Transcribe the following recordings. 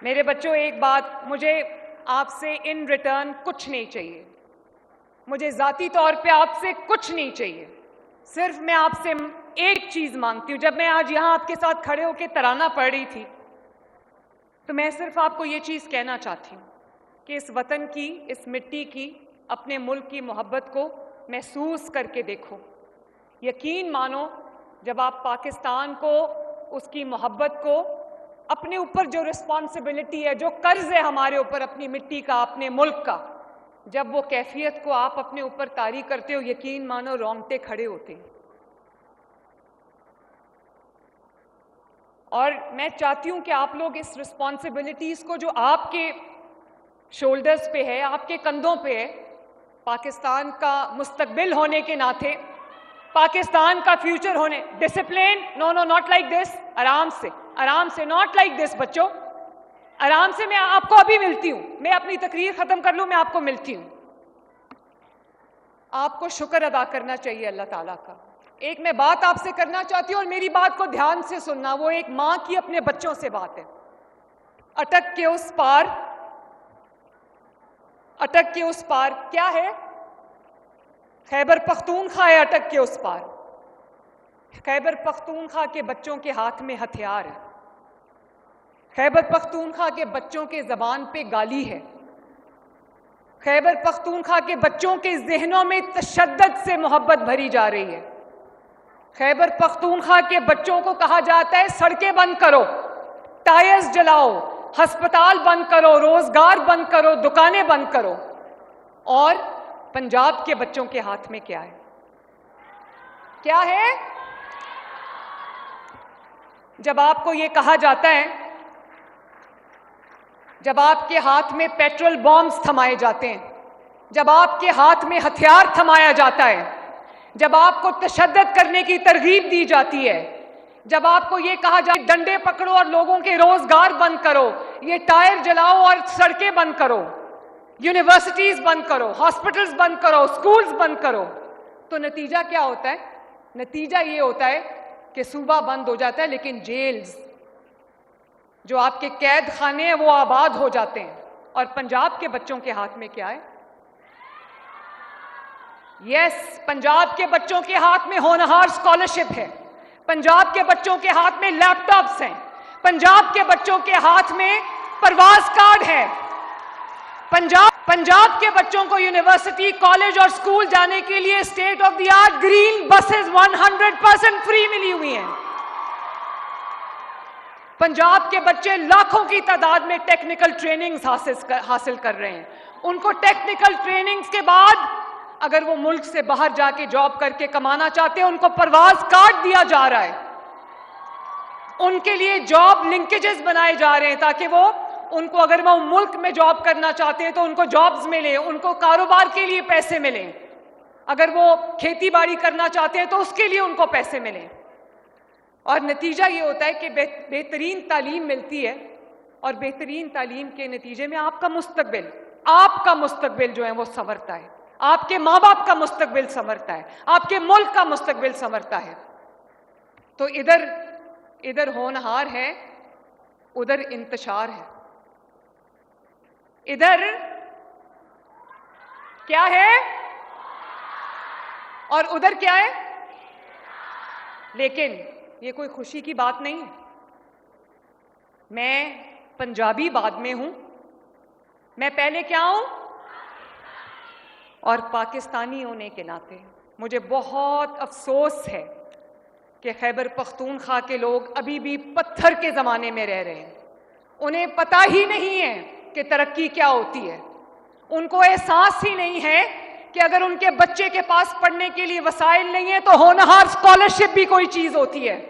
میرے بچوں، ایک بات، مجھے آپ سے ان ریٹرن کچھ نہیں چاہیے. مجھے ذاتی طور پہ آپ سے کچھ نہیں چاہیے. صرف میں آپ سے ایک چیز مانگتی ہوں. جب میں آج یہاں آپ کے ساتھ کھڑے ہو کے ترانہ پڑھ رہی تھی تو میں صرف آپ کو یہ چیز کہنا چاہتی ہوں کہ اس وطن کی، اس مٹی کی، اپنے ملک کی محبت کو محسوس کر کے دیکھو. یقین مانو، جب آپ پاکستان کو، اس کی محبت کو، اپنے اوپر جو رسپانسبلٹی ہے، جو قرض ہے ہمارے اوپر اپنی مٹی کا، اپنے ملک کا، جب وہ کیفیت کو آپ اپنے اوپر طاری کرتے ہو، یقین مانو رونگٹے کھڑے ہوتے ہیں. اور میں چاہتی ہوں کہ آپ لوگ اس رسپانسبلٹیز کو جو آپ کے شولڈرز پہ ہے، آپ کے کندھوں پہ ہے، پاکستان کا مستقبل ہونے کے ناطے، پاکستان کا فیوچر ہونے، discipline, no not like this, آرام سے، ناٹ لائک دس بچوں، آرام سے. میں آپ کو ابھی ملتی ہوں، میں اپنی تقریر ختم کر لوں، میں آپ کو ملتی ہوں. آپ کو شکر ادا کرنا چاہیے اللہ تعالیٰ کا. ایک میں بات آپ سے کرنا چاہتی ہوں، اور میری بات کو دھیان سے سننا. وہ ایک ماں کی اپنے بچوں سے بات ہے. اٹک کے اس پار، اٹک کے اس پار کیا ہے؟ خیبر پختونخوا ہے. اٹک کے اس پار خیبر پختونخوا کے بچوں کے ہاتھ میں ہتھیار ہے. خیبر پختونخوا کے بچوں کے زبان پہ گالی ہے. خیبر پختونخوا کے بچوں کے ذہنوں میں تشدد سے محبت بھری جا رہی ہے. خیبر پختونخوا کے بچوں کو کہا جاتا ہے سڑکیں بند کرو، ٹائرز جلاؤ، ہسپتال بند کرو، روزگار بند کرو، دکانیں بند کرو. اور پنجاب کے بچوں کے ہاتھ میں کیا ہے؟ کیا ہے؟ جب آپ کو یہ کہا جاتا ہے، جب آپ کے ہاتھ میں پیٹرول بامز تھمائے جاتے ہیں، جب آپ کے ہاتھ میں ہتھیار تھمایا جاتا ہے، جب آپ کو تشدد کرنے کی ترغیب دی جاتی ہے، جب آپ کو یہ کہا جائے ڈنڈے پکڑو اور لوگوں کے روزگار بند کرو، یہ ٹائر جلاؤ اور سڑکیں بند کرو، یونیورسٹیز بند کرو، ہاسپٹلز بند کرو، سکولز بند کرو، تو نتیجہ کیا ہوتا ہے؟ نتیجہ یہ ہوتا ہے کہ صوبہ بند ہو جاتا ہے، لیکن جیلز، جو آپ کے قید خانے ہیں، وہ آباد ہو جاتے ہیں. اور پنجاب کے بچوں کے ہاتھ میں کیا ہے؟ یس، پنجاب کے بچوں کے ہاتھ میں ہونہار اسکالرشپ ہے. پنجاب کے بچوں کے ہاتھ میں لیپ ٹاپس ہیں. پنجاب کے بچوں کے ہاتھ میں پرواز کارڈ ہے. پنجاب کے بچوں کو یونیورسٹی، کالج اور سکول جانے کے لیے state of the art green buses 100% free ملی ہوئی ہیں. پنجاب کے بچے لاکھوں کی تعداد میں ٹیکنیکل ٹریننگز حاصل کر رہے ہیں. ان کو ٹیکنیکل ٹریننگز کے بعد اگر وہ ملک سے باہر جا کے جاب کر کے کمانا چاہتے ہیں، ان کو پرواز کارڈ دیا جا رہا ہے. ان کے لیے جاب لنکیجز بنائے جا رہے ہیں تاکہ وہ ان کو، اگر وہ ملک میں جاب کرنا چاہتے ہیں تو ان کو جابز ملیں، ان کو کاروبار کے لیے پیسے ملیں. اگر وہ کھیتی باڑی کرنا چاہتے ہیں تو اس کے لیے ان کو پیسے ملیں. اور نتیجہ یہ ہوتا ہے کہ بہترین تعلیم ملتی ہے، اور بہترین تعلیم کے نتیجے میں آپ کا مستقبل جو ہے وہ سنورتا ہے. آپ کے ماں باپ کا مستقبل سنورتا ہے. آپ کے ملک کا مستقبل سنورتا ہے. تو ادھر ہونہار ہے، ادھر انتشار ہے. ادھر کیا ہے اور ادھر کیا ہے؟ لیکن یہ کوئی خوشی کی بات نہیں ہے. میں پنجابی بعد میں ہوں، میں پہلے کیا ہوں؟ اور پاکستانی ہونے کے ناطے مجھے بہت افسوس ہے کہ خیبر پختونخوا کے لوگ ابھی بھی پتھر کے زمانے میں رہ رہے ہیں. انہیں پتہ ہی نہیں ہے کہ ترقی کیا ہوتی ہے. ان کو احساس ہی نہیں ہے کہ اگر ان کے بچے کے پاس پڑھنے کے لیے وسائل نہیں ہے تو ہونہار اسکالرشپ بھی کوئی چیز ہوتی ہے.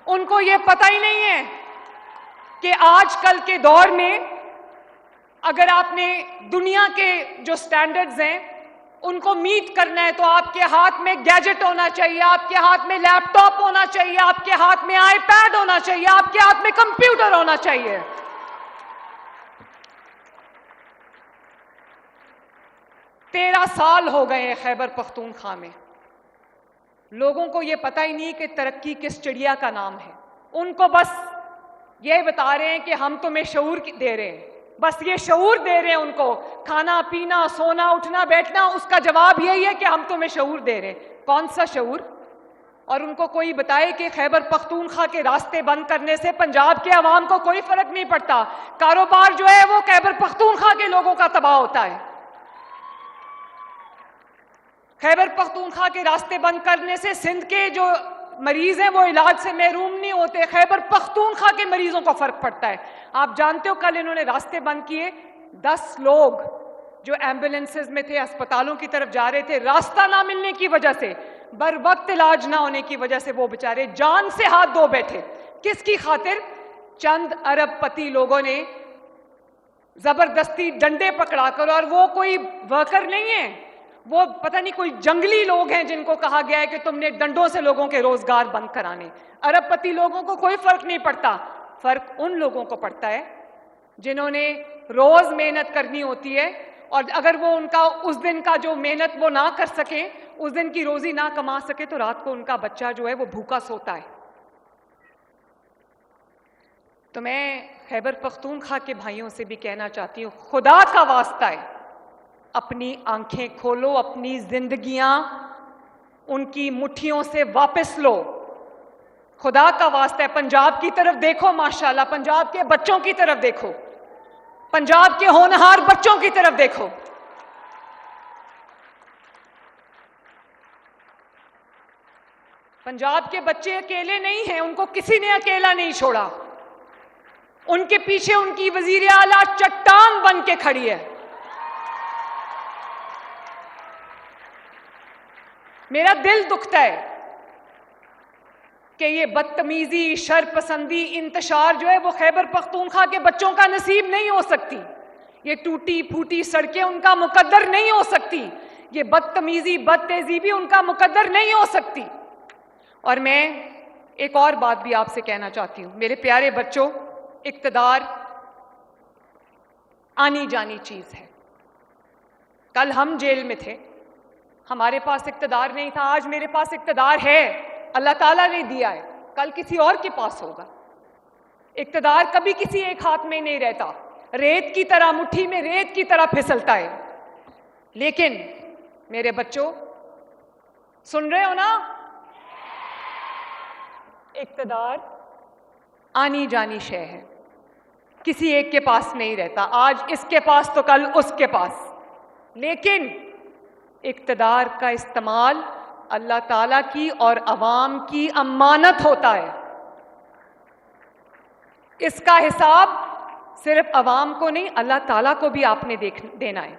ان کو یہ پتہ ہی نہیں ہے کہ آج کل کے دور میں اگر آپ نے دنیا کے جو سٹینڈرڈز ہیں ان کو میٹ کرنا ہے تو آپ کے ہاتھ میں گیجٹ ہونا چاہیے، آپ کے ہاتھ میں لیپ ٹاپ ہونا چاہیے، آپ کے ہاتھ میں آئی پیڈ ہونا چاہیے، آپ کے ہاتھ میں کمپیوٹر ہونا چاہیے. 13 سال ہو گئے ہیں خیبر پختونخوا میں. لوگوں کو یہ پتہ ہی نہیں کہ ترقی کس چڑیا کا نام ہے. ان کو بس یہ بتا رہے ہیں کہ ہم تمہیں شعور دے رہے ہیں، بس یہ شعور دے رہے ہیں ان کو، کھانا پینا سونا اٹھنا بیٹھنا، اس کا جواب یہی ہے کہ ہم تمہیں شعور دے رہے ہیں۔ کون سا شعور؟ اور ان کو کوئی بتائے کہ خیبر پختونخوا کے راستے بند کرنے سے پنجاب کے عوام کو کوئی فرق نہیں پڑتا، کاروبار جو ہے وہ خیبر پختونخوا کے لوگوں کا تباہ ہوتا ہے۔ خیبر پختونخوا کے راستے بند کرنے سے سندھ کے جو مریض ہیں وہ علاج سے محروم نہیں ہوتے، خیبر پختونخوا کے مریضوں کو فرق پڑتا ہے۔ آپ جانتے ہو کل انہوں نے راستے بند کیے، 10 لوگ جو ایمبولینسز میں تھے اسپتالوں کی طرف جا رہے تھے، راستہ نہ ملنے کی وجہ سے، بر وقت علاج نہ ہونے کی وجہ سے وہ بیچارے جان سے ہاتھ دھو بیٹھے۔ کس کی خاطر؟ چند ارب پتی لوگوں نے زبردستی ڈنڈے پکڑا کر، اور وہ کوئی ورکر نہیں ہے، وہ پتہ نہیں کوئی جنگلی لوگ ہیں جن کو کہا گیا ہے کہ تم نے ڈنڈوں سے لوگوں کے روزگار بند کرانے۔ ارب پتی لوگوں کو کوئی فرق نہیں پڑتا، فرق ان لوگوں کو پڑتا ہے جنہوں نے روز محنت کرنی ہوتی ہے، اور اگر وہ ان کا اس دن کا جو محنت وہ نہ کر سکیں، اس دن کی روزی نہ کما سکے، تو رات کو ان کا بچہ جو ہے وہ بھوکا سوتا ہے۔ تو میں خیبر پختونخوا کے بھائیوں سے بھی کہنا چاہتی ہوں، خدا کا واسطہ ہے، اپنی آنکھیں کھولو، اپنی زندگیاں ان کی مٹھیوں سے واپس لو۔ خدا کا واسطہ ہے، پنجاب کی طرف دیکھو، ماشاءاللہ پنجاب کے بچوں کی طرف دیکھو، پنجاب کے ہونہار بچوں کی طرف دیکھو۔ پنجاب کے بچے اکیلے نہیں ہیں، ان کو کسی نے اکیلا نہیں چھوڑا، ان کے پیچھے ان کی وزیر اعلیٰ چٹان بن کے کھڑی ہے۔ میرا دل دکھتا ہے کہ یہ بدتمیزی، شرپسندی، انتشار جو ہے وہ خیبر پختونخوا کے بچوں کا نصیب نہیں ہو سکتی، یہ ٹوٹی پھوٹی سڑکیں ان کا مقدر نہیں ہو سکتی، یہ بدتمیزی بد تہذیبی ان کا مقدر نہیں ہو سکتی۔ اور میں ایک اور بات بھی آپ سے کہنا چاہتی ہوں، میرے پیارے بچوں، اقتدار آنی جانی چیز ہے۔ کل ہم جیل میں تھے، ہمارے پاس اقتدار نہیں تھا، آج میرے پاس اقتدار ہے، اللہ تعالیٰ نے دیا ہے، کل کسی اور کے پاس ہوگا۔ اقتدار کبھی کسی ایک ہاتھ میں نہیں رہتا، ریت کی طرح، مٹھی میں ریت کی طرح پھسلتا ہے۔ لیکن میرے بچوں، سن رہے ہو نا، اقتدار آنی جانی شے ہے، کسی ایک کے پاس نہیں رہتا، آج اس کے پاس تو کل اس کے پاس۔ لیکن اقتدار کا استعمال اللہ تعالیٰ کی اور عوام کی امانت ہوتا ہے، اس کا حساب صرف عوام کو نہیں، اللہ تعالیٰ کو بھی آپ نے دینا ہے۔